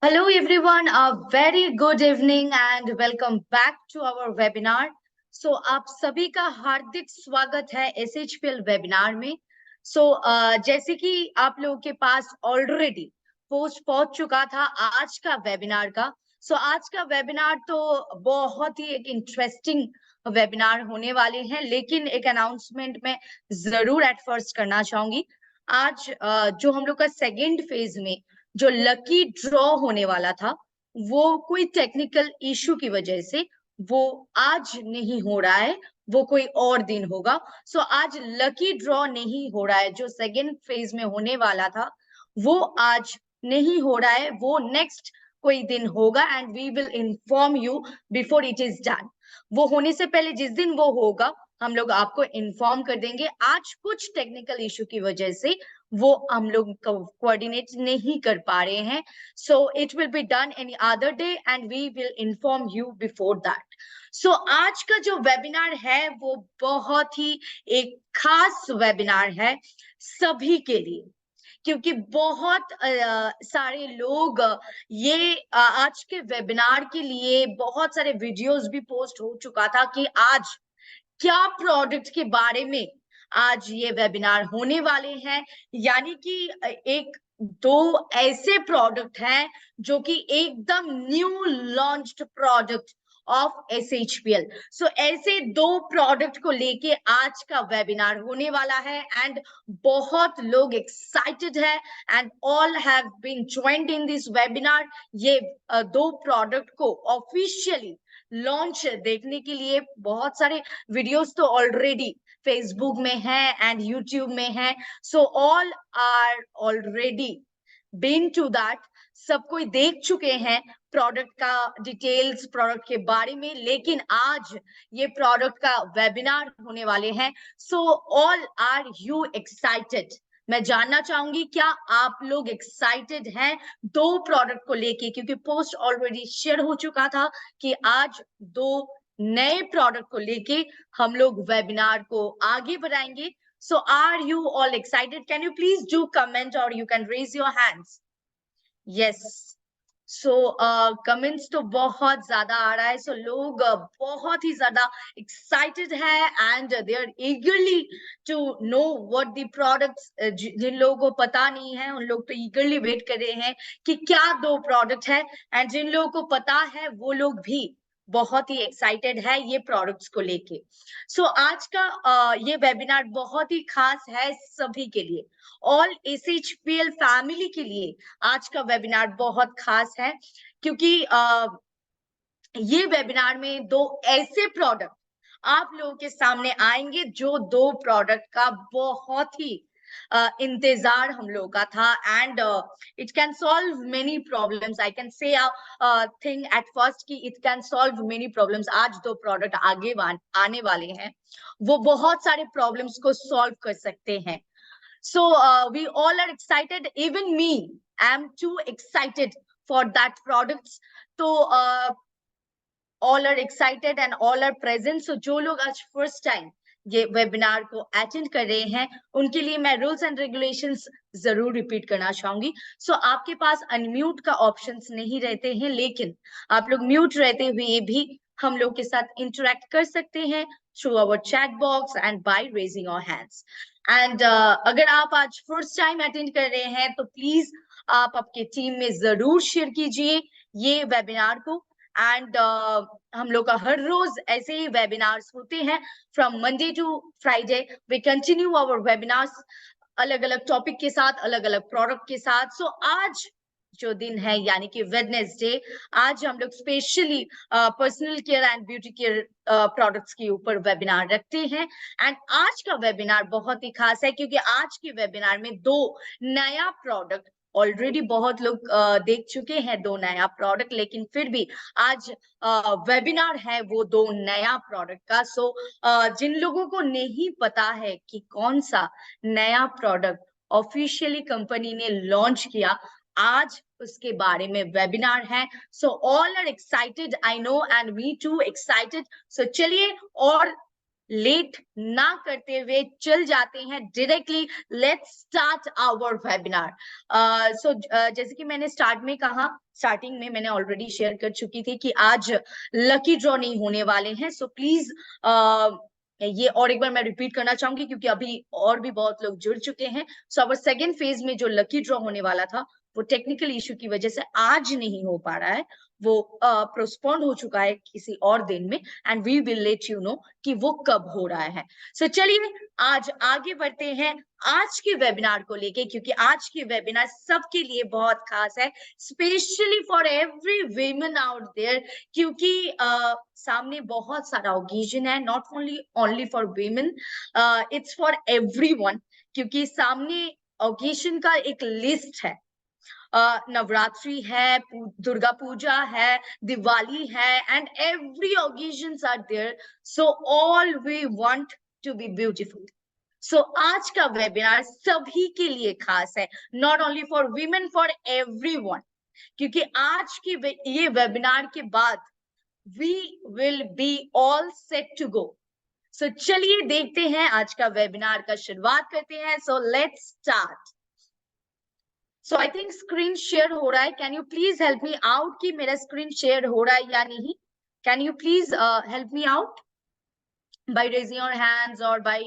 Hello everyone, a very good evening and welcome back to our webinar. आप सभी का हार्दिक स्वागत है SHPL वेबिनार में। जैसे कि आप लोगों के पास ऑलरेडी पोस्ट पहुंच चुका था आज का वेबिनार का। आज का वेबिनार तो बहुत ही एक इंटरेस्टिंग वेबिनार होने वाले हैं, लेकिन एक अनाउंसमेंट मैं जरूर एट फर्स्ट करना चाहूंगी। आज जो हम लोग का सेकेंड फेज में जो लकी ड्रॉ होने वाला था, वो कोई टेक्निकल इशू की वजह से वो आज नहीं हो रहा है, वो कोई और दिन होगा। आज लकी ड्रॉ नहीं हो रहा है। जो सेकेंड फेज में होने वाला था वो आज नहीं हो रहा है, वो नेक्स्ट कोई दिन होगा and we will inform you before it is done. वो होने से पहले जिस दिन वो होगा हम लोग आपको इन्फॉर्म कर देंगे। आज कुछ टेक्निकल इशू की वजह से वो हम लोग कोऑर्डिनेट नहीं कर पा रहे हैं। It will be done any other day and we will inform you before that. आज का जो वेबिनार है वो बहुत ही एक खास वेबिनार है सभी के लिए, क्योंकि बहुत सारे लोग ये आज के वेबिनार के लिए बहुत सारे वीडियोस भी पोस्ट हो चुका था कि आज क्या प्रोडक्ट के बारे में आज ये वेबिनार होने वाले हैं। यानी कि एक दो ऐसे प्रोडक्ट हैं जो कि एकदम new launched product of SHPL। ऐसे दो प्रोडक्ट को लेके आज का वेबिनार होने वाला है एंड बहुत लोग एक्साइटेड है and all have been joined in this webinar. ये दो प्रोडक्ट को ऑफिशियली लॉन्च देखने के लिए बहुत सारे वीडियोस तो ऑलरेडी फेसबुक में है एंड यूट्यूब में है। All are already been to that, सब कोई देख चुके हैं प्रोडक्ट का डिटेल्स प्रोडक्ट के बारे में, लेकिन आज ये प्रोडक्ट का वेबिनार होने वाले हैं। All are you excited? मैं जानना चाहूंगी क्या आप लोग एक्साइटेड हैं दो प्रोडक्ट को लेके, क्योंकि पोस्ट ऑलरेडी शेयर हो चुका था कि आज दो नए प्रोडक्ट को लेके हम लोग वेबिनार को आगे बढ़ाएंगे। Are you all excited? Can you please do comment और you can raise your hands. Yes, comments तो बहुत ज्यादा आ रहा है। लोग बहुत ही ज्यादा एक्साइटेड है and they are eagerly to know what the products. जिन लोगों को पता नहीं है उन लोग तो ईगरली वेट कर रहे हैं कि क्या दो प्रोडक्ट है, एंड जिन लोगों को पता है वो लोग भी बहुत ही एक्साइटेड है ये प्रोडक्ट्स को लेके। आज का ये वेबिनार बहुत ही खास है सभी के लिए, ऑल SHPL फैमिली के लिए आज का वेबिनार बहुत खास है, क्योंकि ये वेबिनार में दो ऐसे प्रोडक्ट आप लोगों के सामने आएंगे जो दो प्रोडक्ट का बहुत ही इंतजार हम लोगों का था and it can solve many problems. I can say thing at first कि it can solve many problems. आज दो प्रोडक्ट आगे आने वाले हैं, वो बहुत सारे प्रॉब्लम्स को सॉल्व कर सकते हैं। We all are excited. Even me, I'm too excited for that products. All are excited and all are present. जो लोग आज फर्स्ट टाइम ये वेबिनार को अटेंड कर रहे हैं उनके लिए मैं रूल्स एंड रेगुलेशंस जरूर रिपीट करना चाहूंगी। आपके पास अनम्यूट का ऑप्शंस नहीं रहते हैं, लेकिन आप लोग म्यूट रहते हुए भी हम लोग के साथ इंटरेक्ट कर सकते हैं through our chat box and by raising your hands. And अगर आप आज फर्स्ट टाइम अटेंड कर रहे हैं तो प्लीज आप आपके टीम में जरूर शेयर कीजिए ये वेबिनार को। एंड हम लोग का हर रोज ऐसे ही वेबिनार्स होते हैं from Monday to Friday. We continue our webinars अलग अलग टॉपिक के साथ, अलग अलग प्रोडक्ट के साथ। आज जो दिन है यानी कि वेडनेसडे, आज हम लोग specially personal care and beauty care products के ऊपर वेबिनार रखते हैं। एंड आज का वेबिनार बहुत ही खास है क्योंकि आज के वेबिनार में दो नया प्रोडक्ट ऑलरेडी बहुत लोग देख चुके हैं, दो नया प्रोडक्ट, लेकिन फिर भी आज वेबिनार है वो दो नया प्रोडक्ट का। जिन लोगों को नहीं पता है कि कौन सा नया प्रोडक्ट ऑफिशियली कंपनी ने लॉन्च किया, आज उसके बारे में वेबिनार है। All are excited, I know, and me too excited. चलिए और लेट ना करते हुए चल जाते हैं directly, let's start our webinar. So जैसे कि मैंने स्टार्टिंग में मैंने ऑलरेडी शेयर कर चुकी थी कि आज लकी ड्रॉ नहीं होने वाले हैं। सो प्लीज ये और एक बार मैं रिपीट करना चाहूंगी क्योंकि अभी और भी बहुत लोग जुड़ चुके हैं। सो अवर सेकेंड फेज में जो लकी ड्रॉ होने वाला था वो टेक्निकल इश्यू की वजह से आज नहीं हो पा रहा है, वो प्रोस्पोन्ड हो चुका है किसी और दिन में, and we will let you know कि वो कब हो रहा है। सो चलिए आज आगे बढ़ते हैं आज के वेबिनार को लेके, क्योंकि आज के वेबिनार सबके लिए बहुत खास है, specially for every women out there, क्योंकि सामने बहुत सारा ओकेजन है, not only for women, it's for everyone, क्योंकि सामने ओकेजन का एक लिस्ट है। नवरात्रि है, दुर्गा पूजा है, दिवाली है, and every occasions are there, so all we want to be beautiful. So आज का वेबिनार सभी के लिए खास है, not only for women, for everyone, क्योंकि आज की ये वेबिनार के बाद we will be all set to go. So चलिए देखते हैं आज का वेबिनार का शुरुआत करते हैं। So let's start. So I think screen share हो रहा है, can you please help me out कि मेरा स्क्रीन शेयर हो रहा है या नहीं? Can you please help me out by raising your hands or by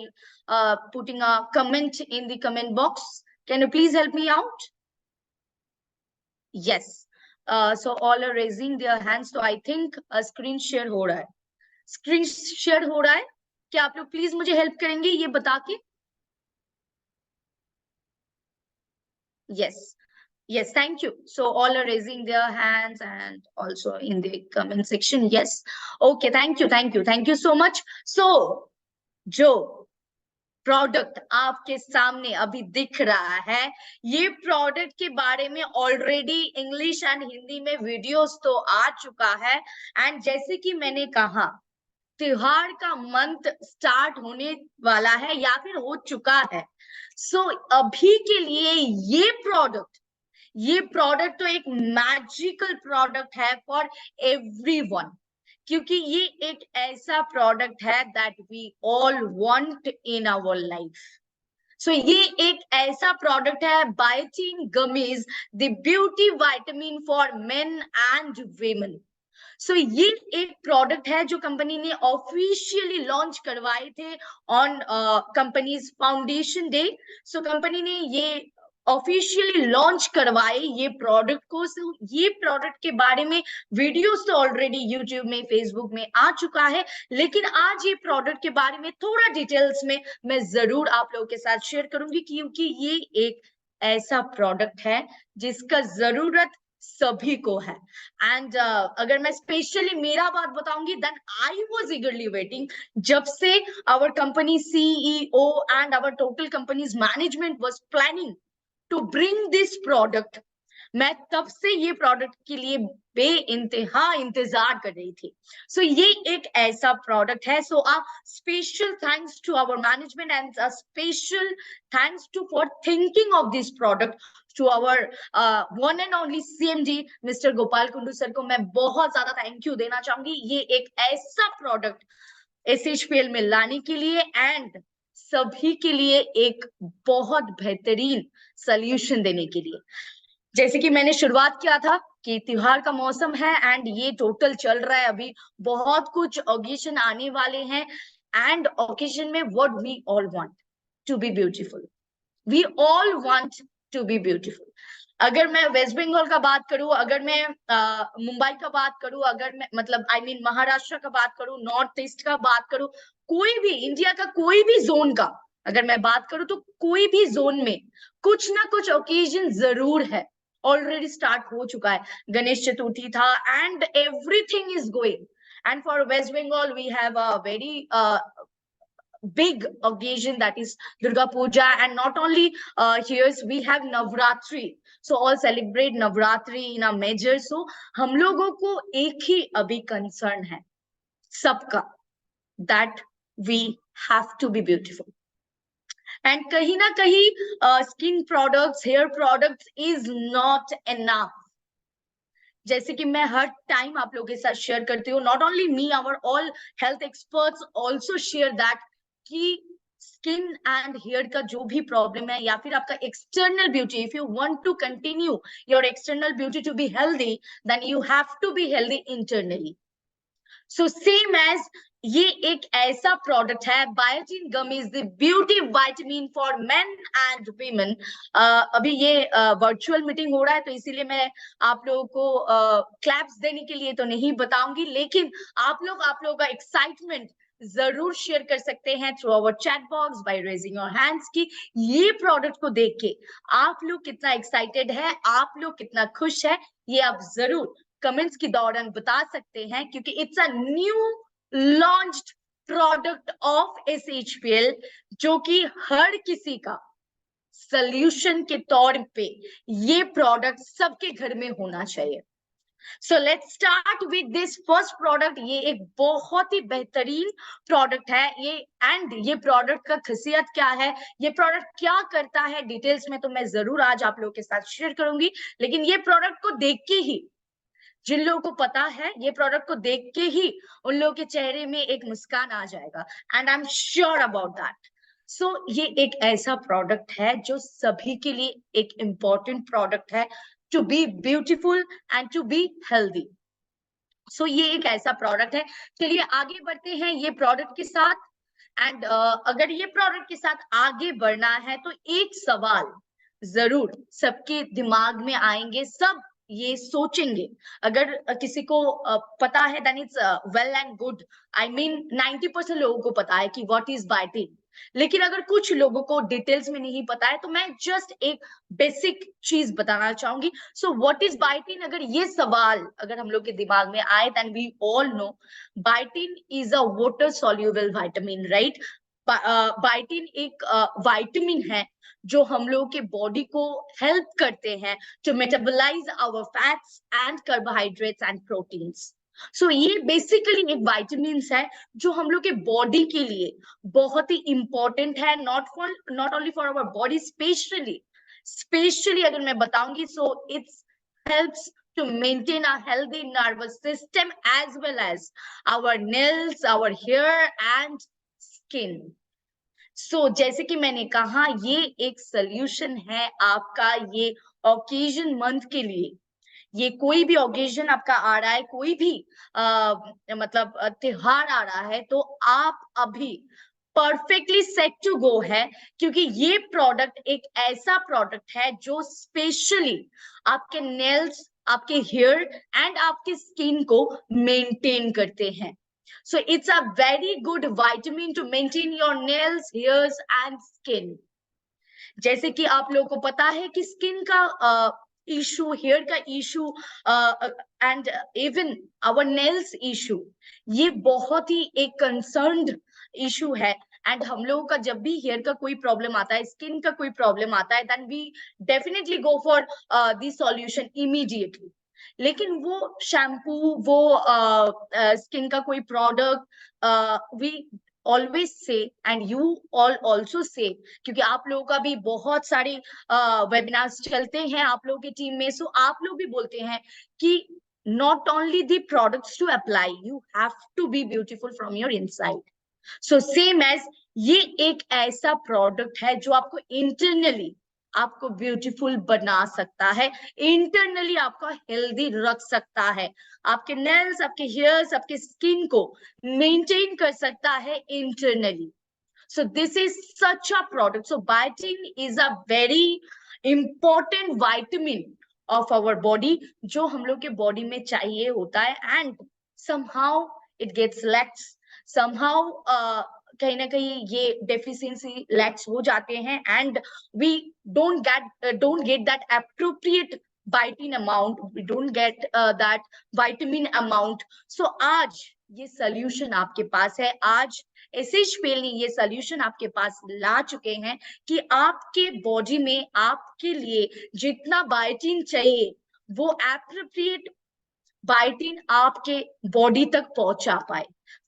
putting a comment in the comment box? Can you please help me out? Yes. So all are raising their hands, so I think a screen share हो रहा है। Screen share हो रहा है क्या? आप लोग please मुझे हेल्प करेंगे ये बता के? yes yes, thank you. So all are raising their hands and also in the comment section. Yes, okay, thank you so much. So जो प्रोडक्ट आपके सामने अभी दिख रहा है, ये प्रोडक्ट के बारे में ऑलरेडी इंग्लिश एंड हिंदी में वीडियोस तो आ चुका है, एंड जैसे कि मैंने कहा त्योहार का मंथ स्टार्ट होने वाला है या फिर हो चुका है। सो अभी के लिए ये प्रोडक्ट तो एक मैजिकल प्रोडक्ट है फॉर एवरीवन, क्योंकि ये एक ऐसा प्रोडक्ट है that we all want in our life. So ये एक ऐसा प्रोडक्ट है, biotin gummies, the beauty vitamin for men and women. So ये एक प्रोडक्ट है जो कंपनी ने ऑफिशियली लॉन्च करवाए थे on companies foundation day. So company ने ये ऑफिशियली लॉन्च करवाए ये प्रोडक्ट को। ये प्रोडक्ट के बारे में वीडियोस तो ऑलरेडी यूट्यूब में, फेसबुक में आ चुका है, लेकिन आज ये प्रोडक्ट के बारे में थोड़ा डिटेल्स में मैं जरूर आप लोगों के साथ शेयर करूंगी, क्योंकि ये एक ऐसा प्रोडक्ट है जिसका जरूरत सभी को है। एंड अगर मैं स्पेशली मेरा बात बताऊंगी, then I was eagerly waiting, जब से our company CEO and our total company's management was planning to bring this product, मैं तब से ये प्रोडक्ट के लिए बेइंतहा इंतजार कर रही थी। सो ये एक ऐसा प्रोडक्ट है। So a special thanks to our management and a special thanks to for thinking of this product to our one and only CMD mister Gopal Kundu sir को मैं बहुत ज्यादा थैंक यू देना चाहूंगी, ये एक ऐसा प्रोडक्ट एसएचपीएल में लाने के लिए एंड सभी के लिए एक बहुत बेहतरीन सॉल्यूशन देने के लिए। जैसे कि मैंने शुरुआत किया था कि त्योहार का मौसम है एंड ये टोटल चल रहा है, अभी बहुत कुछ ओकेजन आने वाले हैं, एंड ओकेजन में what we all want to be beautiful, we all want to be beautiful. अगर मैं वेस्ट बंगाल का बात करूं, अगर मैं मुंबई का बात करूं, अगर मैं मतलब आई मीन महाराष्ट्र का बात करूं, नॉर्थ ईस्ट का बात करूं, कोई भी इंडिया का कोई भी जोन का अगर मैं बात करूं, तो कोई भी जोन में कुछ ना कुछ ओकेजन जरूर है, ऑलरेडी स्टार्ट हो चुका है। गणेश चतुर्थी था and everything is going, and for West Bengal we have a very big occasion, that is Durga Puja, and not only here we have Navratri, so all celebrate Navratri in a major। so हम लोगों को एक ही अभी concern है सबका, that we have to be beautiful, and कहीं ना कहीं skin products, hair products is not enough। जैसे कि मैं हर टाइम आप लोगों के साथ शेयर करती हूँ, not only me, our all health experts also share that कि स्किन एंड हेयर का जो भी प्रॉब्लम है या फिर आपका external beauty, if you want to continue your external beauty to be healthy, then you have to be healthy internally. So same as ये एक ऐसा प्रोडक्ट है, biotin gum is the beauty vitamin for men and women. अभी ये virtual meeting हो रहा है तो इसीलिए मैं आप लोगों को क्लैप्स देने के लिए तो नहीं बताऊंगी, लेकिन आप लोगों का एक्साइटमेंट जरूर शेयर कर सकते हैं through our chat box bye raising your hands की ये प्रोडक्ट को देख के आप लोग कितना एक्साइटेड है, आप लोग कितना खुश है, ये आप जरूर कमेंट्स के दौरान बता सकते हैं, क्योंकि it's a new launched product of SHPL जो कि हर किसी का सॉल्यूशन के तौर पे ये प्रोडक्ट सबके घर में होना चाहिए। So let's start with this first product. ये एक बहुत ही बेहतरीन प्रोडक्ट है ये, एंड ये प्रोडक्ट का खासियत क्या है, ये प्रोडक्ट क्या करता है, डिटेल्स में तो मैं जरूर आज आप लोगों के साथ शेयर करूंगी, लेकिन ये प्रोडक्ट को देख के ही जिन लोगों को पता है, ये प्रोडक्ट को देख के ही उन लोगों के चेहरे में एक मुस्कान आ जाएगा, and I am sure about that. So ये एक ऐसा प्रोडक्ट है जो सभी के लिए एक इंपॉर्टेंट प्रोडक्ट है to be beautiful and to be healthy. So ये एक ऐसा प्रोडक्ट है। चलिए आगे बढ़ते हैं ये प्रोडक्ट के साथ। एंड अगर ये प्रोडक्ट के साथ आगे बढ़ना है तो एक सवाल जरूर सबके दिमाग में आएंगे, सब ये सोचेंगे। अगर किसी को पता है then it's well and good, I mean 90% लोगों को पता है कि व्हाट इज बायोटिन, लेकिन अगर कुछ लोगों को डिटेल्स में नहीं पता है तो मैं जस्ट एक बेसिक चीज बताना चाहूंगी। सो व्हाट इज बायोटिन, अगर ये सवाल अगर हम लोग के दिमाग में आए then we all know biotin is a water soluble vitamin, right. Biotin एक विटामिन है जो हम लोग के बॉडी को हेल्प करते हैं to metabolise our fats and carbohydrates and proteins. So ये बेसिकली एक विटामिन है जो हम लोग के बॉडी के लिए बहुत ही इंपॉर्टेंट है, not only for our body, specially अगर मैं बताऊंगी, so it's helps to maintain a healthy nervous system as well as our nails, our hair and skin. So जैसे कि मैंने कहा ये एक सोल्यूशन है आपका ये ओकेजन मंथ के लिए। ये कोई भी ओकेजन आपका आ रहा है, कोई भी मतलब त्योहार आ रहा है, तो आप अभी परफेक्टली सेट टू गो है, क्योंकि ये प्रोडक्ट एक ऐसा प्रोडक्ट है जो स्पेशली आपके नेल्स, आपके हेयर एंड आपके स्किन को मेंटेन करते हैं। So it's a very good vitamin to maintain your nails, hairs and skin. जैसे कि आप लोगों को पता है कि स्किन का इशू, हेयर का issue and even our nails issue, ये बहुत ही एक कंसर्न्ड इशू है। एंड हम लोगों का जब भी हेयर का कोई प्रॉब्लम आता है, स्किन का कोई प्रॉब्लम आता है, then we definitely go for the solution immediately. लेकिन वो शैम्पू, वो स्किन का कोई product, we always say and you all also say, क्योंकि आप लोगों का भी बहुत सारे वेबिनार्स चलते हैं आप लोगों की टीम में, सो आप लोग भी बोलते हैं कि not only the products to apply, you have to be beautiful from your inside. So same as ये एक ऐसा प्रोडक्ट है जो आपको इंटरनली आपको ब्यूटीफुल बना सकता है, इंटरनली आपको हेल्दी रख सकता है, आपके नेल्स, आपके हेयर्स, आपके स्किन को मेंटेन कर सकता है internally. So this is such a product. So biotin is a very important vitamin of our body, जो हम लोग के बॉडी में चाहिए होता है, and somehow it gets lacks, somehow कहीं ना कहीं ये डेफिशिएंसी लैक्स हो जाते हैं, and we don't get that appropriate vitamin amount, we don't get that vitamin amount. So आज ये सोल्यूशन आपके पास है, आज SHPL ने ये सोल्यूशन आपके पास ला चुके हैं कि आपके बॉडी में आपके लिए जितना बायोटिन चाहिए वो एप्रोप्रिएट बायोटिन आपके बॉडी तक पहुंचा पाए,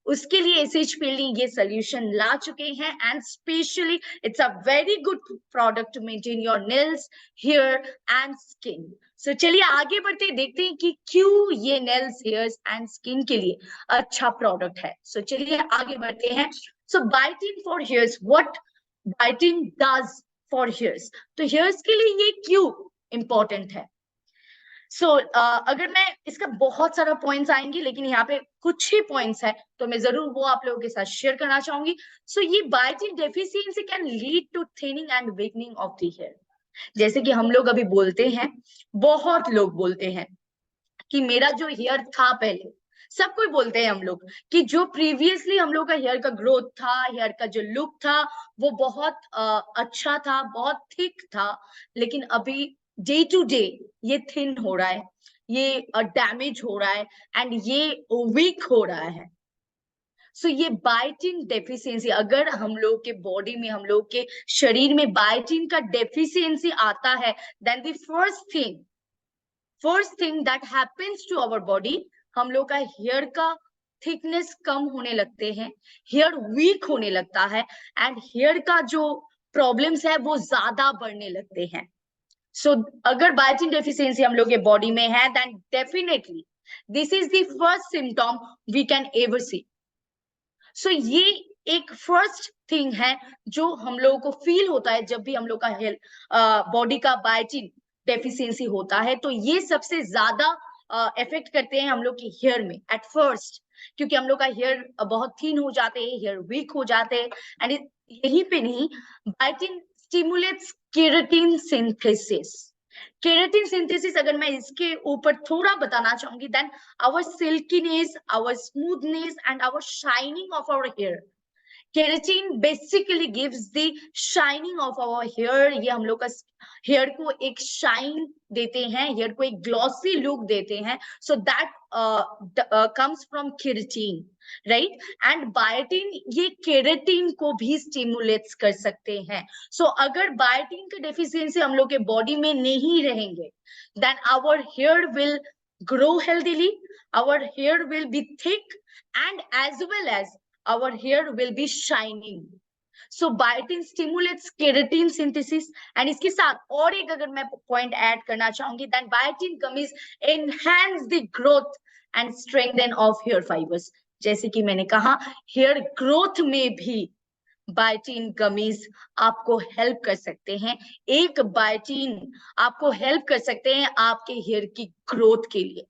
उसके लिए एसएचपीएल ये सोल्यूशन ला चुके हैं। And specially it's a very good product to maintain your nails, hair and skin. So चलिए आगे बढ़ते देखते हैं कि क्यों ये नेल्स, हेयर्स एंड स्किन के लिए अच्छा प्रोडक्ट है। सो चलिए आगे बढ़ते हैं। So biotin for hairs, what biotin does for hairs, तो हेयर्स के लिए ये क्यों इंपॉर्टेंट है। अगर मैं इसका बहुत सारा पॉइंट्स आएंगे, लेकिन यहाँ पे कुछ ही पॉइंट्स है तो मैं जरूर वो आप लोगों के साथ शेयर करना चाहूंगी। ये biotin deficiency can lead to thinning and weakening of the hair. जैसे कि हम लोग अभी बोलते हैं, बहुत लोग बोलते हैं कि मेरा जो हेयर था पहले, सब कोई बोलते हैं हम लोग कि जो प्रीवियसली हम लोग का हेयर का ग्रोथ था, हेयर का जो लुक था वो बहुत अच्छा था, बहुत थिक था, लेकिन अभी डे टू डे ये थिन हो रहा है, ये डैमेज हो रहा है एंड ये वीक हो रहा है। ये बायोटिन डेफिशिएंसी, अगर हम लोग के बॉडी में, हम लोग के शरीर में बायोटिन का डेफिशिएंसी आता है, then the first thing that happens to our body, हम लोग का हेयर का थिकनेस कम होने लगते हैं, हेयर वीक होने लगता है एंड हेयर का जो प्रॉब्लम्स है वो ज्यादा बढ़ने लगते हैं। अगर बायोटिन डेफिशिएंसी हम लोग के बॉडी में है, then definitely this is the first symptom we can ever see. ये एक फर्स्ट थिंग है जो हम लोगों को फील होता है जब भी हम लोग का हेल्थ बॉडी का बायोटिन डेफिशिएंसी होता है। तो ये सबसे ज्यादा इफेक्ट करते हैं हम लोग के हेयर में एट फर्स्ट, क्योंकि हम लोग का हेयर बहुत थिन हो जाते हैं, हेयर वीक हो जाते हैं। एंड यहीं पे नहीं, biotin stimulates keratin synthesis. Keratin synthesis अगर मैं इसके ऊपर थोड़ा बताना चाहूंगी, then our silkiness, our smoothness and our shining of our hair. Keratin basically gives the shining of our hair. ये हम लोग का हेयर को एक शाइन देते हैं, हेयर को एक ग्लॉसी लुक देते हैं। So that comes from keratin, right. And biotin ये केराटिन को भी स्टिमुलेट्स कर सकते हैं। अगर बायोटिन का डेफिशिएंसी हम लोग के बॉडी में नहीं रहेंगे, then our hair will grow healthily, our hair will be thick, and as well as our hair will be shining. Biotin stimulates keratin synthesis, and इसके साथ और एक अगर मैं पॉइंट ऐड करना चाहूंगी, then biotin gummies enhance the growth and strengthen of hair fibers. जैसे कि मैंने कहा, हेयर ग्रोथ में भी बायोटिन गमीज आपको हेल्प कर सकते हैं। एक बायोटिन आपको हेल्प कर सकते हैं आपके हेयर की ग्रोथ के लिए।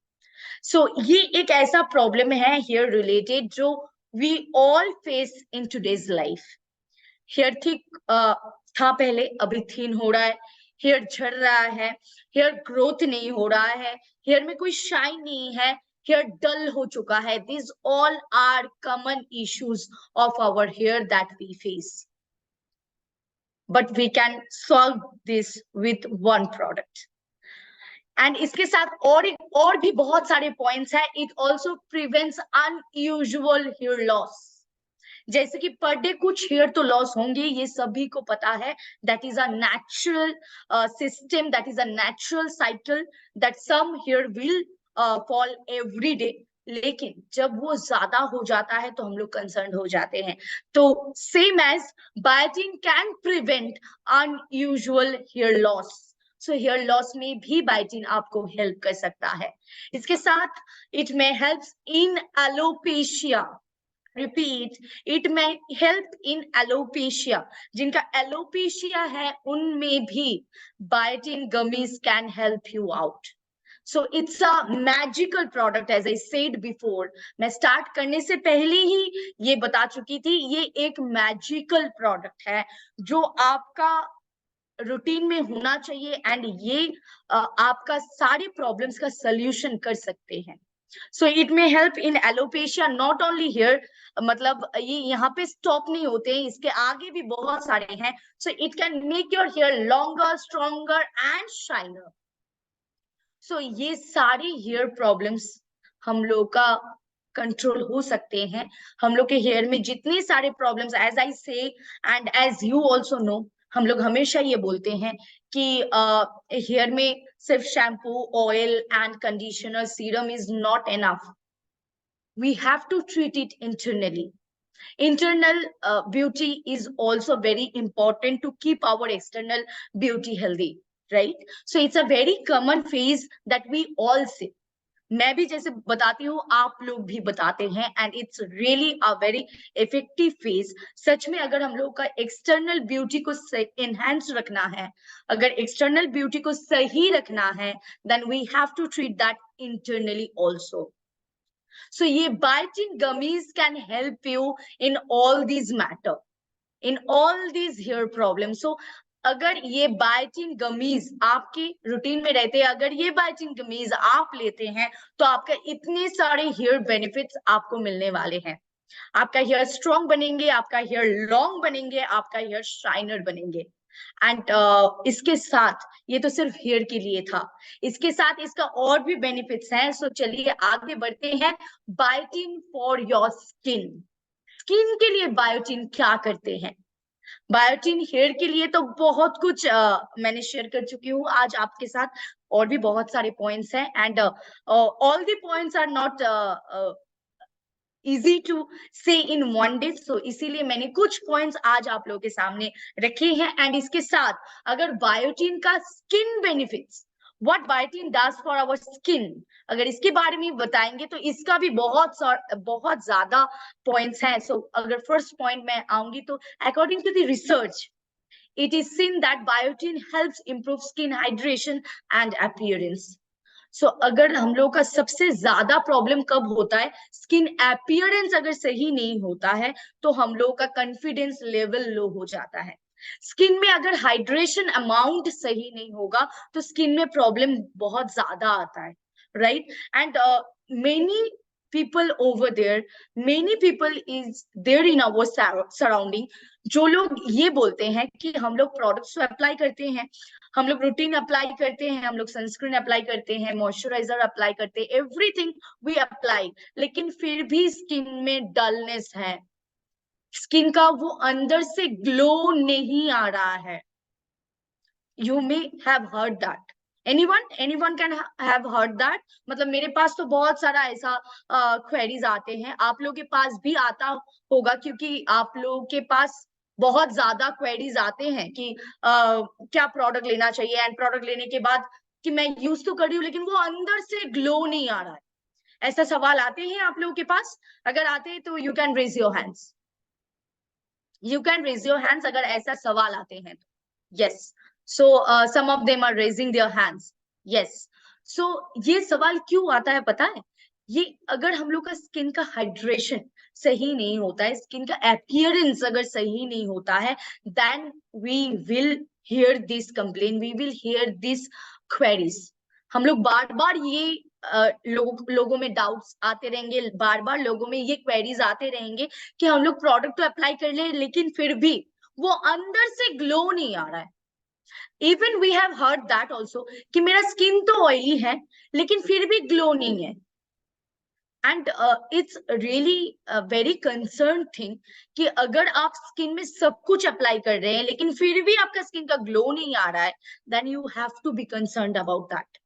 ये एक ऐसा प्रॉब्लम है हेयर रिलेटेड जो we all face in today's life. Hair thick था पहले, अभी थिन हो रहा है, हेयर झड़ रहा है, हेयर ग्रोथ नहीं हो रहा है, हेयर में कोई शाइन नहीं है, हेयर डल हो चुका है। This all are common issues of our hair that we face, but we can solve this with one product. And इसके साथ और भी बहुत सारे पॉइंट्स हैं। It also prevents unusual hair loss. जैसे कि पर डे कुछ हेयर तो लॉस होंगे, ये सभी को पता है। That is a natural system, that is a natural cycle, that some hair will fall every day. लेकिन जब वो ज्यादा हो जाता है तो हम लोग कंसर्न हो जाते हैं। तो same as biotin can prevent unusual hair loss. Hair loss में भी बायोटिन आपको हेल्प कर सकता है। इसके साथ it may help in alopecia. Repeat, it may help in alopecia. जिनका एलोपेशिया है उनमें भी biotin gummies can help you out. It's a magical product, as I said before. मैं स्टार्ट करने से पहले ही ये बता चुकी थी, ये एक मैजिकल प्रोडक्ट है जो आपका रूटीन में होना चाहिए एंड ये आपका सारे प्रॉब्लम्स का सोल्यूशन कर सकते हैं। It may help in alopecia, not only hair, मतलब ये यहाँ पे स्टॉप नहीं होते हैं, इसके आगे भी बहुत सारे हैं। It can make your hair longer, stronger and shinier. ये सारे हेयर प्रॉब्लम्स हम लोग का कंट्रोल हो सकते हैं। हम लोग के हेयर में जितने सारे problems, as I say and as you also know, हम लोग हमेशा ये बोलते हैं कि हेयर में सिर्फ shampoo, oil and conditioner, serum is not enough. We have to treat it internally. Internal beauty is also very important to keep our external beauty healthy, right? So it's a very common phase that we all see. मैं भी जैसे बताती हूँ, आप लोग भी बताते हैं, and it's really a very effective phase. सच में अगर हम लोग का एक्सटर्नल ब्यूटी को एनहांस रखना है, अगर एक्सटर्नल ब्यूटी को सही रखना है, then we have to treat that internally also. So ये biotin gummies can help you in all these matter, in all these hair problems. So अगर ये biotin gummies आपके रूटीन में रहते हैं, अगर ये biotin gummies आप लेते हैं, तो आपका इतने सारे हेयर बेनिफिट्स आपको मिलने वाले हैं. आपका हेयर स्ट्रॉन्ग बनेंगे, आपका हेयर लॉन्ग बनेंगे, आपका हेयर शाइनर बनेंगे. एंड इसके साथ, ये तो सिर्फ हेयर के लिए था, इसके साथ इसका और भी बेनिफिट्स हैं. सो चलिए आगे बढ़ते हैं. Biotin for your skin. Skin के लिए बायोटिन क्या करते हैं? बायोटिन हेयर के लिए तो बहुत कुछ मैंने शेयर कर चुकी हूँ आज आपके साथ. और भी बहुत सारे पॉइंट्स हैं, and all the points are not easy to say in one day. सो इसीलिए मैंने कुछ पॉइंट्स आज आप लोगों के सामने रखे हैं. एंड इसके साथ अगर बायोटिन का skin benefits, what biotin does for our skin, अगर इसके बारे में बताएंगे तो इसका भी बहुत ज्यादा पॉइंट्स हैं. सो अगर फर्स्ट पॉइंट में आऊंगी तो according to the research, it is seen that biotin helps improve skin hydration and appearance. सो अगर हम लोग का सबसे ज्यादा प्रॉब्लम कब होता है, स्किन अपीयरेंस अगर सही नहीं होता है, तो हम लोग का कॉन्फिडेंस लेवल लो हो जाता है. स्किन में अगर हाइड्रेशन अमाउंट सही नहीं होगा, तो स्किन में प्रॉब्लम बहुत ज्यादा आता है, right? And many people over there, many people is there in our surrounding, जो लोग ये बोलते हैं कि हम लोग प्रोडक्ट्स तो अप्लाई करते हैं, हम लोग रूटीन अप्लाई करते हैं, हम लोग सनस्क्रीन अप्लाई करते हैं, मॉइस्चराइजर अप्लाई करते हैं, एवरीथिंग वी अप्लाई, लेकिन फिर भी स्किन में डलनेस है, स्किन का वो अंदर से ग्लो नहीं आ रहा है. You may have heard that. anyone can have heard that. मतलब मेरे पास तो बहुत सारा ऐसा क्वेरीज आते हैं, आप लोगों के पास भी आता होगा, क्योंकि आप लोगों के पास बहुत ज्यादा क्वेरीज आते हैं कि क्या प्रोडक्ट लेना चाहिए, एंड प्रोडक्ट लेने के बाद कि मैं यूज तो कर रही हूँ लेकिन वो अंदर से ग्लो नहीं आ रहा है. ऐसा सवाल आते हैं आप लोगों के पास? अगर आते हैं तो you can raise your hands. You can raise your hands अगर ऐसा सवाल आते हैं तो. Yes. So some of them are raising their hands. Yes. So ये सवाल क्यों आता है पता है? ये अगर हम लोग का स्किन का हाइड्रेशन सही नहीं होता है, स्किन का अपीयरेंस अगर सही नहीं होता है, then we will hear this complaint, we will hear this queries. हम लोग बार बार ये लोगों में डाउट्स आते रहेंगे, बार बार लोगों में ये क्वेरीज आते रहेंगे कि हम लोग प्रोडक्ट तो अप्लाई कर ले, लेकिन फिर भी वो अंदर से ग्लो नहीं आ रहा है. Even we have heard that also कि मेरा स्किन तो ऑयली है लेकिन फिर भी ग्लो नहीं है. And it's really very concern thing कि अगर आप स्किन में सब कुछ अप्लाई कर रहे हैं लेकिन फिर भी आपका स्किन का ग्लो नहीं आ रहा है, then you have to be concerned about that.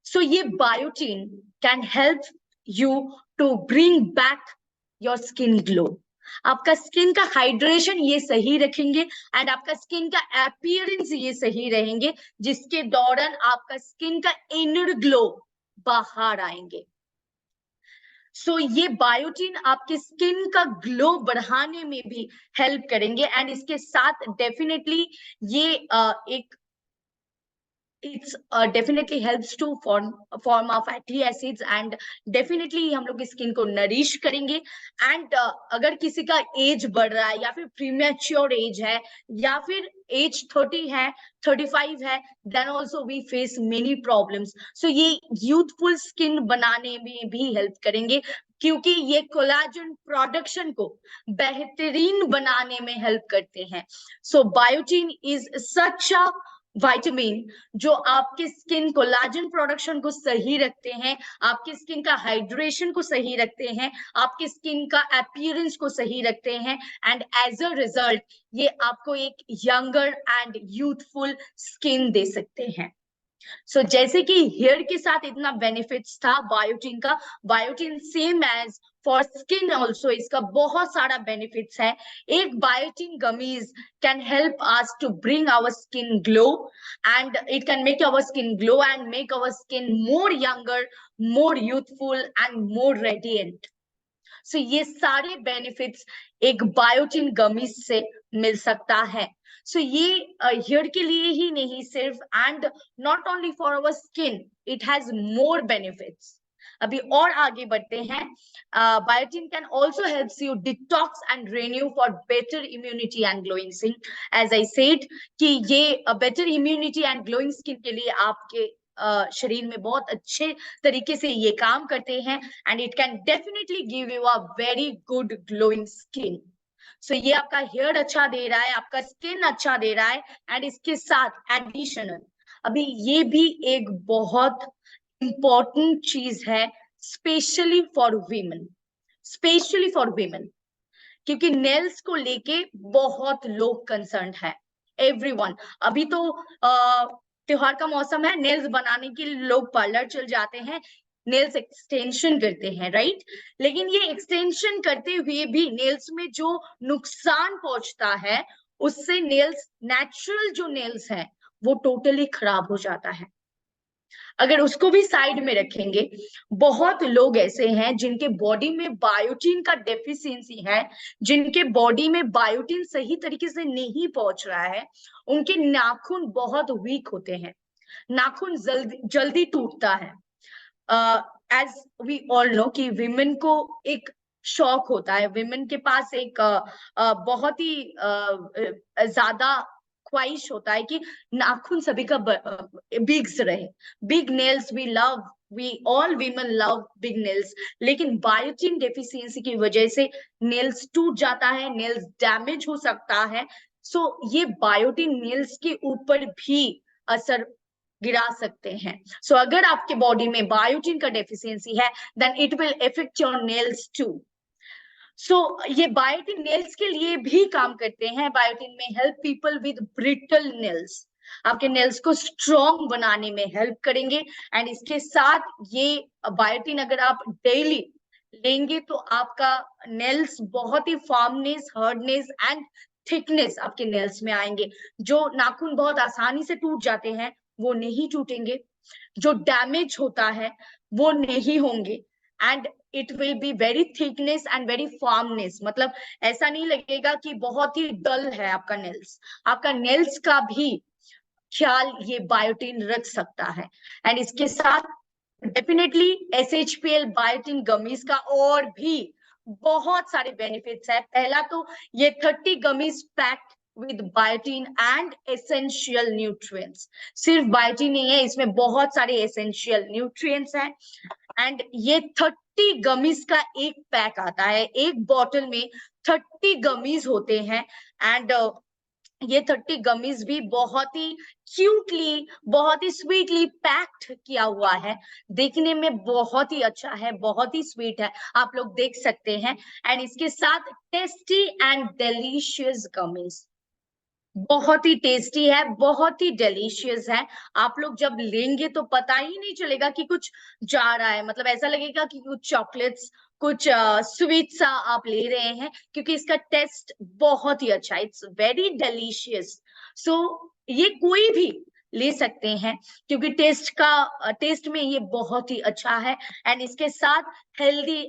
So ये biotin can help you to bring back your skin glow. आपका स्किन का हाइड्रेशन ये सही रखेंगे, एंड आपका स्किन का अपीयरेंस ये सही रहेंगे, जिसके दौरान आपका स्किन का इनर ग्लो बाहर आएंगे. सो ये बायोटिन आपके स्किन का ग्लो बढ़ाने में भी हेल्प करेंगे. एंड इसके साथ डेफिनेटली ये एक it's definitely helps to form of fatty acids, and definitely हम लोग स्किन को नरिश करेंगे. एंड अगर किसी का एज बढ़ रहा है, या फिर प्रीमेच्योर एज है, या फिर एज 30 है, 35 है, then also we face many problems. So ये यूथफुल स्किन बनाने में भी हेल्प करेंगे, क्योंकि ये कोलाजन प्रोडक्शन को बेहतरीन बनाने में हेल्प करते हैं. So biotin is such a vitamin जो आपके स्किन कोलाजन प्रोडक्शन को सही रखते हैं, आपकी स्किन का हाइड्रेशन को सही रखते हैं, आपकी स्किन का अपीयरेंस को सही रखते हैं, एंड एज अ रिजल्ट ये आपको एक यंगर एंड यूथफुल स्किन दे सकते हैं। जैसे कि हेयर के साथ इतना बेनिफिट्स था बायोटिन का, biotin same as for skin also इसका बहुत सारा बेनिफिट्स है। एक biotin gummies can help us to bring our skin glow, and it can make our skin glow and make our skin more younger, more youthful and more radiant. ये सारे benefits एक biotin gummies से मिल सकता है। ये hair के लिए ही नहीं सिर्फ, and not only for our skin, it has more benefits. अभी और आगे बढ़ते हैं। Biotin can also helps you detox and renew for better immunity and glowing skin. As I said कि ये better immunity and glowing skin के लिए आपके शरीर में बहुत अच्छे तरीके से ये काम करते हैं, and it can definitely give you a very good glowing skin. ये आपका हेयर अच्छा दे रहा है, आपका स्किन अच्छा दे रहा है, एंड इसके साथ एडिशनल अभी ये भी एक बहुत इंपॉर्टेंट चीज है, specially for women, specially for women, क्योंकि नेल्स को लेके बहुत लोग कंसर्न है, एवरीवन। अभी तो त्योहार का मौसम है, नेल्स बनाने के लिए लोग पार्लर चल जाते हैं, नेल्स एक्सटेंशन करते हैं, राइट? लेकिन ये एक्सटेंशन करते हुए भी नेल्स में जो नुकसान पहुंचता है, उससे नेल्स, नेचुरल जो नेल्स है वो टोटली खराब हो जाता है। अगर उसको भी साइड में रखेंगे, बहुत लोग ऐसे हैं जिनके बॉडी में बायोटिन का डेफिशिएंसी है, जिनके बॉडी में बायोटिन सही तरीके से नहीं पहुंच रहा है, उनके नाखून बहुत वीक होते हैं, नाखून जल्दी जल्दी टूटता है। एज वी ऑल नो कि विमेन को एक शौक होता है, विमेन के पास एक बहुत ही ज्यादा ख्वाहिश होता है कि नाखून सभी का बिग रहे, big nails. We love, we all women love big nails, लेकिन बायोटिन डेफिशिएंसी की वजह से नेल्स टूट जाता है, नेल्स डैमेज हो सकता है। ये बायोटिन नेल्स के ऊपर भी असर गिरा सकते हैं। अगर आपके बॉडी में बायोटिन का डेफिशिएंसी है, then it will affect your nails too. ये बायोटिन नेल्स के लिए भी काम करते हैं। बायोटिन में help people with brittle nails, आपके नेल्स को स्ट्रॉन्ग बनाने में हेल्प करेंगे। एंड इसके साथ ये बायोटिन अगर आप डेली लेंगे तो आपका नेल्स बहुत ही फॉर्मनेस, हार्डनेस एंड थिकनेस आपके नेल्स में आएंगे। जो नाखून बहुत आसानी से टूट जाते हैं वो नहीं टूटेंगे, जो डैमेज होता है वो नहीं होंगे, and it will be very thickness and very फॉर्मनेस। मतलब ऐसा नहीं लगेगा कि बहुत ही डल है आपका नेल्स, आपका नेल्स का भी ख्याल ये बायोटिन रख सकता है। एंड इसके साथ डेफिनेटली SHPL बायोटिन गमीज का और भी बहुत सारे बेनिफिट्स है। पहला तो ये 30 gummies packed with biotin and essential nutrients. सिर्फ बायोटिन नहीं है, इसमें बहुत सारे एसेंशियल न्यूट्रिएंट्स हैं। एंड ये 30 गमीज का एक पैक आता है, एक बॉटल में 30 गमीज होते हैं। एंड ये 30 गमीज भी बहुत ही क्यूटली, बहुत ही स्वीटली पैक्ड किया हुआ है, देखने में बहुत ही अच्छा है, बहुत ही स्वीट है, आप लोग देख सकते हैं। एंड इसके साथ टेस्टी एंड डिलीशियस गमीज, बहुत ही टेस्टी है, बहुत ही डिलीशियस है। आप लोग जब लेंगे तो पता ही नहीं चलेगा कि कुछ जा रहा है, मतलब ऐसा लगेगा कि कुछ चॉकलेट्स, कुछ स्वीट सा आप ले रहे हैं, क्योंकि इसका टेस्ट बहुत ही अच्छा है, इट्स वेरी डिलीशियस। ये कोई भी ले सकते हैं क्योंकि टेस्ट में ये बहुत ही अच्छा है। एंड इसके साथ हेल्दी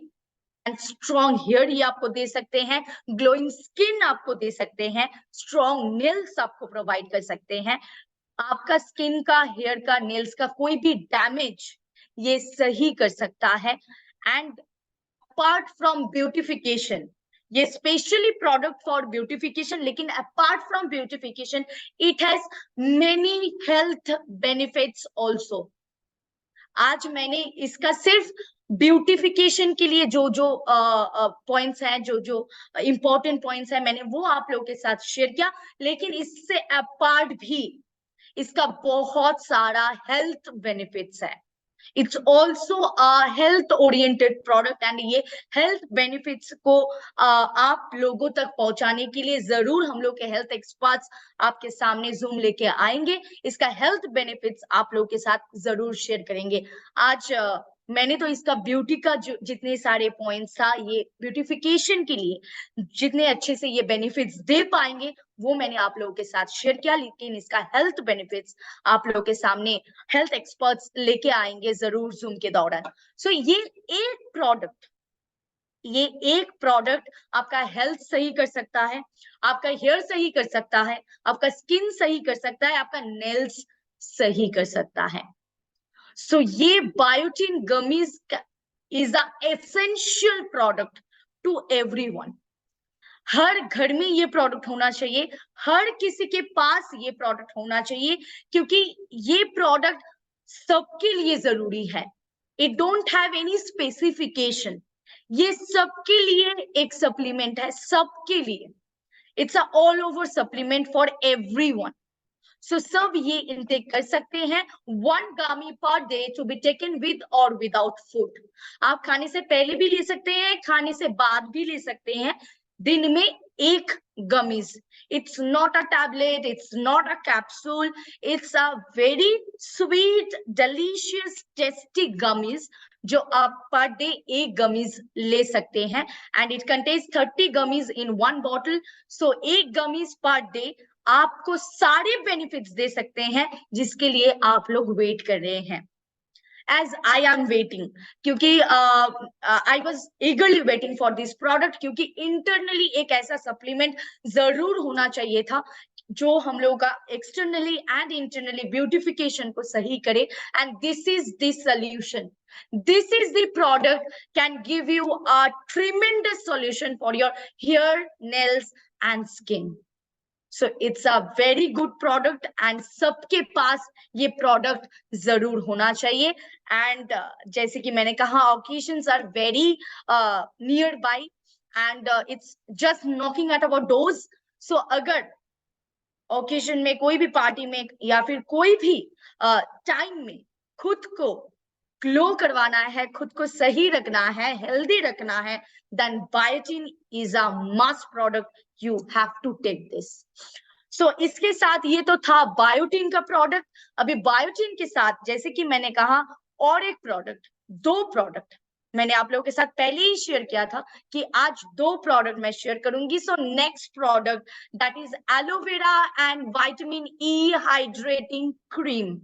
एंड स्ट्रॉन्ग हेयर ये आपको दे सकते हैं, ग्लोइंग स्किन आपको दे सकते हैं, स्ट्रॉन्ग नेल्स आपको प्रोवाइड कर सकते हैं। आपका स्किन का, हेयर का, नेल्स का कोई भी डैमेज ये सही कर सकता है। एंड अपार्ट फ्रॉम ब्यूटिफिकेशन, ये स्पेशली प्रोडक्ट फॉर ब्यूटिफिकेशन, लेकिन apart from beautification it has many health benefits also. आज मैंने इसका सिर्फ ब्यूटिफिकेशन के लिए जो जो पॉइंट्स हैं, जो जो इंपॉर्टेंट पॉइंट्स हैं, मैंने वो आप लोगों के साथ शेयर किया, लेकिन इससे अपार्ट भी इसका बहुत सारा हेल्थ बेनिफिट्स है। It's also a health oriented product and ये हेल्थ बेनिफिट्स को आप लोगों तक पहुंचाने के लिए जरूर हम लोग के हेल्थ एक्सपर्ट्स आपके सामने जूम लेके आएंगे। इसका हेल्थ बेनिफिट्स आप लोगों के साथ जरूर शेयर करेंगे। आज मैंने तो इसका ब्यूटी का जो जितने सारे पॉइंट्स था, ये ब्यूटिफिकेशन के लिए जितने अच्छे से ये बेनिफिट्स दे पाएंगे वो मैंने आप लोगों के साथ शेयर किया, लेकिन इसका हेल्थ बेनिफिट्स आप लोगों के सामने हेल्थ एक्सपर्ट्स लेके आएंगे जरूर जूम के दौरान। सो ये एक प्रोडक्ट आपका हेल्थ सही कर सकता है, आपका हेयर सही कर सकता है, आपका स्किन सही कर सकता है, आपका नेल्स सही कर सकता है। सो ये biotin gummies is a essential product to everyone. हर घर में ये प्रोडक्ट होना चाहिए, हर किसी के पास ये प्रोडक्ट होना चाहिए, क्योंकि ये प्रोडक्ट सबके लिए जरूरी है। It don't have any specification, ये सबके लिए एक सप्लीमेंट है, सबके लिए। It's a all over supplement for everyone. So सब ये इनटेक कर सकते हैं। 1 gummy per day to be taken with और विदाउट फूड। आप खाने से पहले भी ले सकते हैं, खाने से बाद भी ले सकते हैं। दिन में 1 gummies. It's not a tablet, it's not a capsule, it's a very sweet delicious tasty gummies जो आप पर डे 1 गमीज ले सकते हैं। And it contains 30 gummies in 1 bottle. So 1 gummies per day आपको सारे बेनिफिट्स दे सकते हैं जिसके लिए आप लोग वेट कर रहे हैं। एज आई एम वेटिंग, क्योंकि I was eagerly waiting for this product, क्योंकि इंटरनली एक ऐसा सप्लीमेंट जरूर होना चाहिए था जो हम लोगों का एक्सटर्नली एंड इंटरनली ब्यूटिफिकेशन को सही करे। And this is the solution, this is the product can give you a tremendous solution for your hair, nails and skin. So it's a very good product and सबके पास ये product जरूर होना चाहिए। And जैसे कि मैंने कहा, occasions are very near by and it's just knocking at our doors. So अगर ओकेशन में, कोई भी पार्टी में या फिर कोई भी टाइम में खुद को ग्लो करवाना है, खुद को सही रखना है, हेल्दी रखना है, then biotin is a must product, you have to take this. So इसके साथ ये तो था बायोटिन का प्रोडक्ट। अभी बायोटिन के साथ जैसे कि मैंने कहा और एक प्रोडक्ट, 2 प्रोडक्ट मैंने आप लोगों के साथ पहले ही शेयर किया था कि आज 2 प्रोडक्ट मैं शेयर करूंगी। So next product that is aloe vera and vitamin E hydrating cream.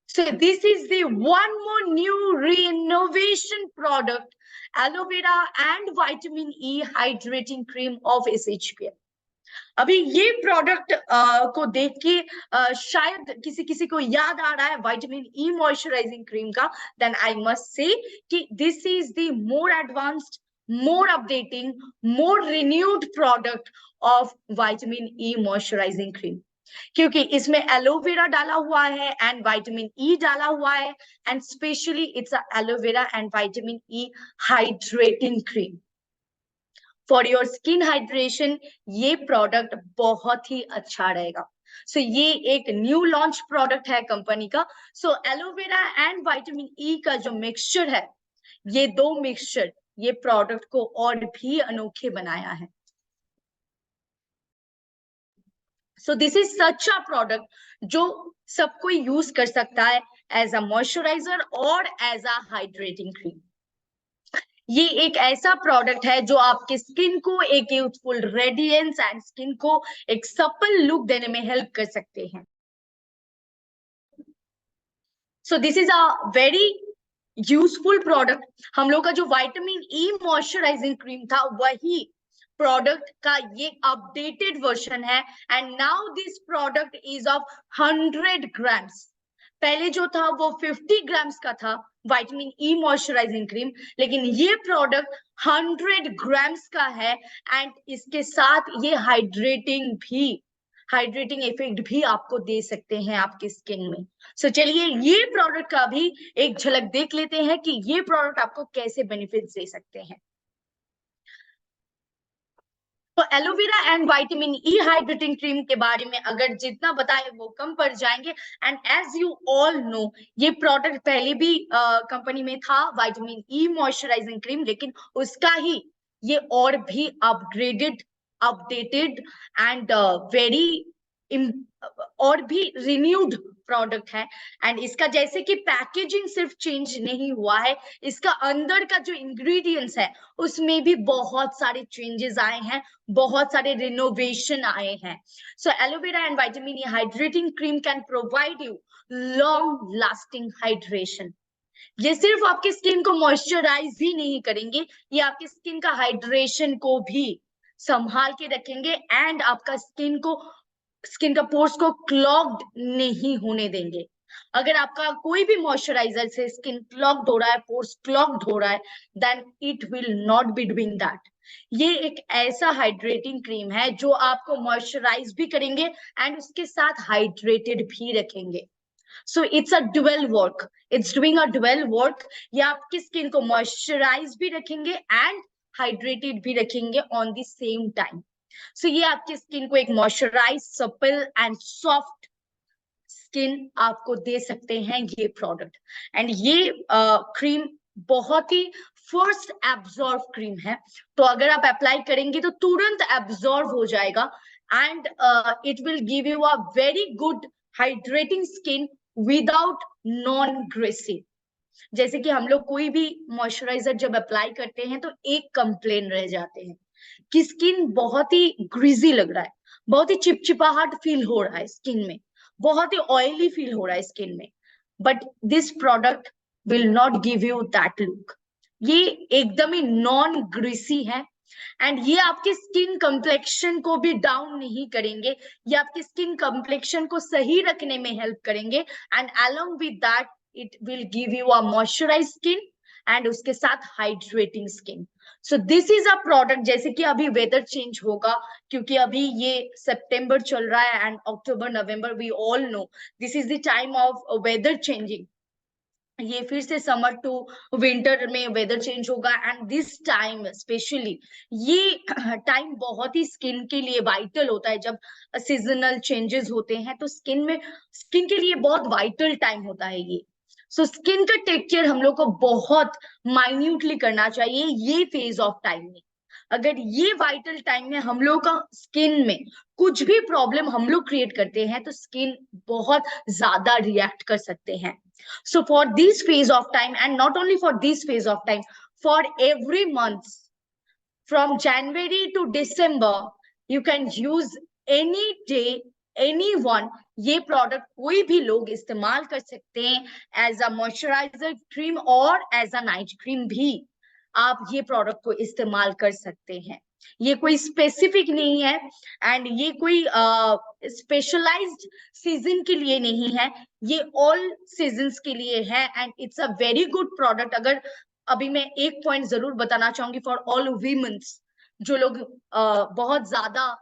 So this is the one more new renovation product, aloe vera and vitamin E hydrating cream of SHPL. अभी ये product को देख के शायद किसी किसी को याद आ रहा है विटामिन ई मॉइस्चराइजिंग क्रीम का, देन आई मस्ट से कि this is the more advanced, more updating, more renewed product of vitamin E moisturising cream, क्योंकि इसमें एलोवेरा डाला हुआ है एंड विटामिन ई डाला हुआ है and specially it's aloe vera and vitamin E hydrating cream for your skin hydration. ये product बहुत ही अच्छा रहेगा। सो ये एक न्यू लॉन्च प्रोडक्ट है कंपनी का। सो एलोवेरा एंड विटामिन ई का जो मिक्सचर है, ये 2 मिक्सचर ये प्रोडक्ट को और भी अनोखे बनाया है। सो this is such a product जो सब कोई यूज कर सकता है एज अ मॉइस्चराइजर और एज अ हाइड्रेटिंग क्रीम। ये एक ऐसा प्रोडक्ट है जो आपके स्किन को एक यूथफुल रेडियंस एंड स्किन को एक सपल लुक देने में हेल्प कर सकते हैं। सो this is a very useful product. हम लोग का जो विटामिन ई मॉइस्चराइजिंग क्रीम था वही प्रोडक्ट का ये अपडेटेड वर्जन है and now this product is of 100 grams. पहले जो था वो 50 ग्राम्स का था विटामिन ई मॉइस्चराइजिंग क्रीम, लेकिन ये प्रोडक्ट 100 ग्राम्स का है एंड इसके साथ ये हाइड्रेटिंग इफेक्ट भी आपको दे सकते हैं आपकी स्किन में। सो चलिए ये प्रोडक्ट का भी एक झलक देख लेते हैं कि ये प्रोडक्ट आपको कैसे बेनिफिट्स दे सकते हैं। तो aloe vera and vitamin E hydrating cream के बारे में अगर जितना बताए वो कम पड़ जाएंगे। And as you all know, ये प्रोडक्ट पहले भी कंपनी में था, विटामिन ई मॉइस्चराइजिंग क्रीम, लेकिन उसका ही ये और भी अपग्रेडेड, अपडेटेड एंड वेरी और भी रिन्यूड प्रोडक्ट है। एंड इसका जैसे कि पैकेजिंग सिर्फ चेंज नहीं हुआ है, इसका अंदर का जो इंग्रेडिएंट्स है उसमें भी बहुत सारे चेंजेस आए हैं, बहुत सारे रिनोवेशन आए हैं। So aloe vera and vitamin E hydrating cream can provide you long lasting hydration. ये सिर्फ आपकी स्किन को मॉइस्चराइज ही नहीं करेंगे, ये आपकी स्किन का हाइड्रेशन को भी संभाल के रखेंगे एंड आपका स्किन का पोर्स को क्लॉग्ड नहीं होने देंगे। अगर आपका कोई भी मॉइस्चराइजर से स्किन क्लॉग्ड हो रहा है, पोर्स क्लॉग्ड हो रहा है, then it will not be doing that. ये एक ऐसा हाइड्रेटिंग क्रीम है जो आपको मॉइस्चराइज भी करेंगे एंड उसके साथ हाइड्रेटेड भी रखेंगे। सो it's a dual work, it's doing a dual work. ये आपकी स्किन को मॉइस्चराइज भी रखेंगे एंड हाइड्रेटेड भी रखेंगे on the same time. So ये आपकी स्किन को एक moisturise, supple and soft skin आपको दे सकते हैं ये प्रोडक्ट। एंड ये क्रीम बहुत ही फर्स्ट एब्जॉर्ब क्रीम है, तो अगर आप अप्लाई करेंगे तो तुरंत एब्जॉर्ब हो जाएगा and it will give you a very good hydrating skin without non Gracy. जैसे कि हम लोग कोई भी मॉइस्चराइजर जब अप्लाई करते हैं तो एक कंप्लेन रह जाते हैं कि स्किन बहुत ही ग्रीजी लग रहा है, बहुत ही चिपचिपाहट फील हो रहा है स्किन में, बहुत ही ऑयली फील हो रहा है स्किन में। But this product will not give you that look. ये एकदम ही नॉन ग्रीसी है एंड ये आपके स्किन कम्प्लेक्शन को भी डाउन नहीं करेंगे, ये आपकी स्किन कम्प्लेक्शन को सही रखने में हेल्प करेंगे and along with that it will give you a moisturise skin and उसके साथ hydrating skin. So this is a product, जैसे कि अभी वेदर चेंज होगा, क्योंकि अभी ये सितंबर चल रहा है and October November, we all know this is the time of weather changing. ये फिर से समर टू विंटर में वेदर चेंज होगा एंड दिस टाइम स्पेशली, ये टाइम बहुत ही स्किन के लिए वाइटल होता है। जब सीजनल चेंजेस होते हैं तो स्किन के लिए बहुत वाइटल टाइम होता है ये। सो स्किन का टेक केयर हम लोग को बहुत माइन्यूटली करना चाहिए ये फेज ऑफ टाइम में। अगर ये वाइटल टाइम में हम लोग का स्किन में कुछ भी प्रॉब्लम हम लोग क्रिएट करते हैं तो स्किन बहुत ज्यादा रिएक्ट कर सकते हैं। So for this phase of time, and not only for this phase of time, for every month from January to December, you can use any day, anyone, ये प्रोडक्ट कोई भी लोग इस्तेमाल कर सकते हैं एज अ मॉइस्चराइजर क्रीम और as a night cream भी आप ये प्रोडक्ट को इस्तेमाल कर सकते हैं। ये कोई स्पेसिफिक नहीं है एंड ये कोई स्पेशलाइज्ड सीजन के लिए नहीं है, ये ऑल सीजन्स के लिए है and it's a very good product. अगर अभी मैं एक पॉइंट जरूर बताना चाहूंगी फॉर ऑल वीमेंस, जो लोग बहुत ज्यादा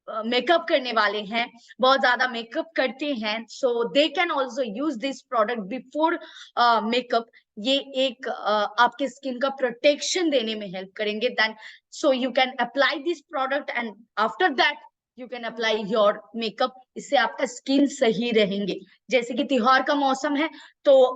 मेकअप करने वाले हैं, बहुत ज्यादा मेकअप करते हैं, so they can also use this product before makeup. ये एक आपके स्किन का प्रोटेक्शन देने में हेल्प करेंगे। Then so you can apply this product and after that you can apply your makeup. इससे आपका स्किन सही रहेंगे। जैसे कि त्योहार का मौसम है तो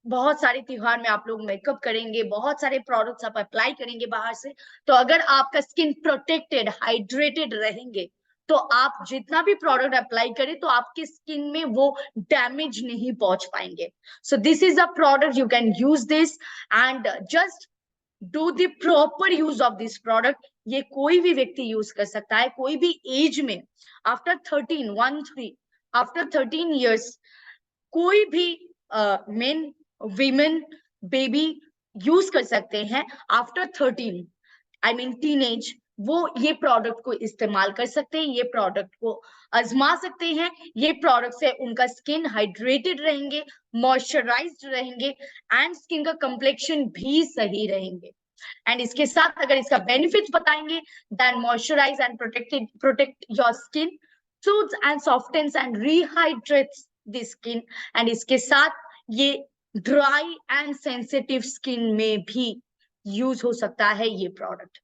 बहुत सारे त्योहार में आप लोग मेकअप करेंगे, बहुत सारे प्रोडक्ट्स आप अप्लाई करेंगे बाहर से, तो अगर आपका स्किन प्रोटेक्टेड, हाइड्रेटेड रहेंगे तो आप जितना भी प्रोडक्ट अप्लाई करें तो आपके स्किन में वो डैमेज नहीं पहुंच पाएंगे। सो this is a product, you can use this and just do the proper use of this product. ये कोई भी व्यक्ति यूज कर सकता है, कोई भी एज में, आफ्टर 13 आफ्टर 13 ईयर्स कोई भी मेन, वीमेन, बेबी यूज कर सकते हैं। आफ्टर 13 आई मीन टीनेज, वो ये प्रोडक्ट को इस्तेमाल कर सकते हैं, ये प्रोडक्ट को आजमा सकते हैं। ये प्रोडक्ट से उनका स्किन हाइड्रेटेड रहेंगे, मॉइस्चराइज्ड रहेंगे एंड स्किन का कंप्लेक्शन भी सही रहेंगे। एंड इसके साथ अगर इसका बेनिफिट्स बताएंगे, then moisturise and protect your skin, soothes and softens and rehydrates the skin। And इसके साथ ये ड्राई एंड सेंसिटिव स्किन में भी यूज हो सकता है ये प्रोडक्ट।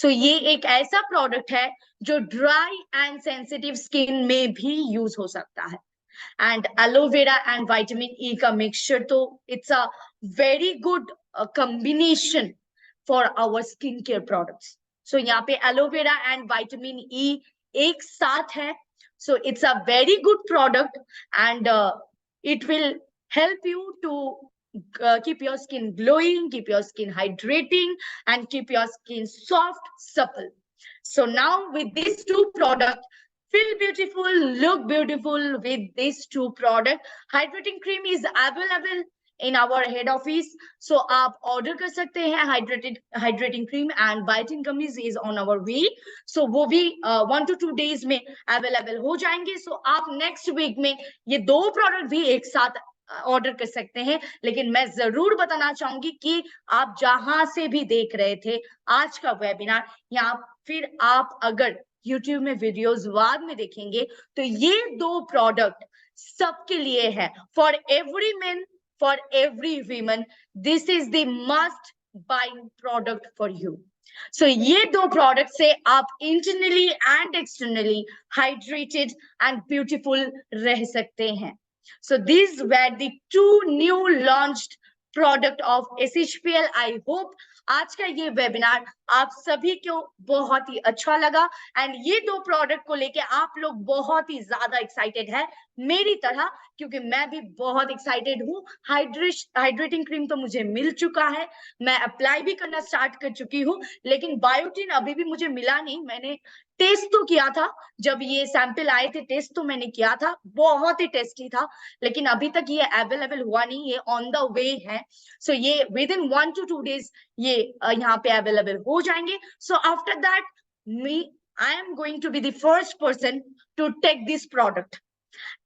सो ये एक ऐसा प्रोडक्ट है जो ड्राई एंड सेंसिटिव स्किन में भी यूज हो सकता है। And aloe vera and vitamin E का मिक्सचर, तो it's a very good combination for our skin care products. So यहाँ पे एलोवेरा एंड विटामिन ई एक साथ है, so it's a very good product and it will help you to keep your skin glowing, keep your skin hydrating, and keep your skin soft, supple. So now with these two products, feel beautiful, look beautiful with these two products. Hydrating cream is available in our head office, so आप order कर सकते हैं hydrating cream, and Biotin gummies is on our way, so वो भी 1 to 2 days में available हो जाएंगे। so आप next week में ये दो प्रोडक्ट भी एक साथ ऑर्डर कर सकते हैं। लेकिन मैं जरूर बताना चाहूंगी कि आप जहां से भी देख रहे थे आज का वेबिनार, या फिर आप अगर YouTube में वीडियोस बाद में देखेंगे, तो ये दो प्रोडक्ट सबके लिए है, for every man, for every women, this is the must buying product for you. So ये दो प्रोडक्ट से आप internally and externally hydrated and beautiful रह सकते हैं। So these were the two new launched product of SHPL. I hope आज का ये वेबिनार आप सभी को बहुत ही अच्छा लगा, एंड ये दो प्रोडक्ट को लेके आप लोग बहुत ही ज्यादा एक्साइटेड है मेरी तरह, क्योंकि मैं भी बहुत एक्साइटेड हूँ। हाइड्रेटिंग क्रीम तो मुझे मिल चुका है, मैं अप्लाई भी करना स्टार्ट कर चुकी हूँ, लेकिन बायोटिन अभी भी मुझे मिला नहीं। मैंने टेस्ट तो किया था, जब ये सैंपल आए थे टेस्ट तो मैंने किया था, बहुत ही टेस्टी था, लेकिन अभी तक ये अवेलेबल हुआ नहीं, ये ऑन द वे है। सो ये विद इन 1 to 2 days ये यहाँ पे अवेलेबल हो जाएंगे। So after that I am going to be the first person to take this product,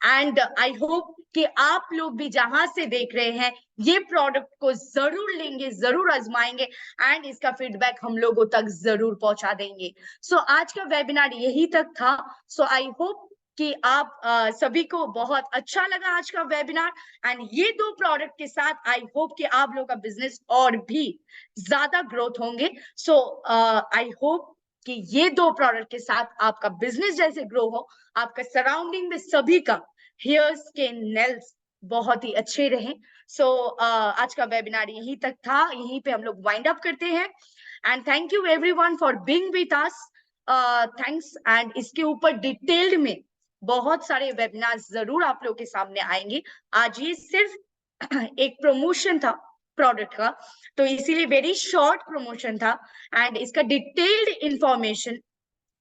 and I hope कि आप लोग भी जहां से देख रहे हैं ये प्रोडक्ट को जरूर लेंगे, जरूर आजमाएंगे, एंड इसका फीडबैक हम लोगों तक जरूर पहुंचा देंगे। सो आज का वेबिनार यही तक था। सो आई होप कि आप सभी को बहुत अच्छा लगा आज का वेबिनार, एंड ये दो प्रोडक्ट के साथ आई होप कि आप लोग का बिजनेस और भी ज्यादा ग्रोथ होंगे। सो आई होप कि ये दो प्रोडक्ट के साथ आपका बिजनेस जैसे ग्रो हो, आपका सराउंडिंग में सभी का हेयर, स्किन, नेल्स बहुत ही अच्छे रहे। सो आज का वेबिनार यहीं तक था, यहीं पे हम लोग वाइंड अप करते हैं, and thank you everyone for being with us. Thanks, and इसके ऊपर डिटेल्ड में बहुत सारे वेबिनार जरूर आप लोग के सामने आएंगे। आज ये सिर्फ एक प्रमोशन था प्रोडक्ट का, तो इसीलिए वेरी शॉर्ट प्रमोशन था, एंड इसका डिटेल्ड इंफॉर्मेशन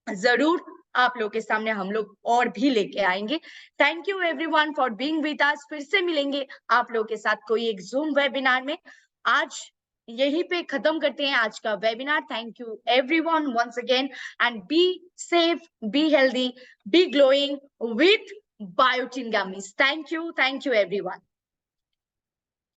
जरूर आप लोग के सामने हम लोग और भी लेके आएंगे। Thank you everyone for being with us. फिर से मिलेंगे आप लोग के साथ कोई एक जूम वेबिनार में। आज यहीं पे खत्म करते हैं आज का webinar. Thank you everyone once again, and be safe, be healthy, be glowing with biotin gummies. Thank you everyone.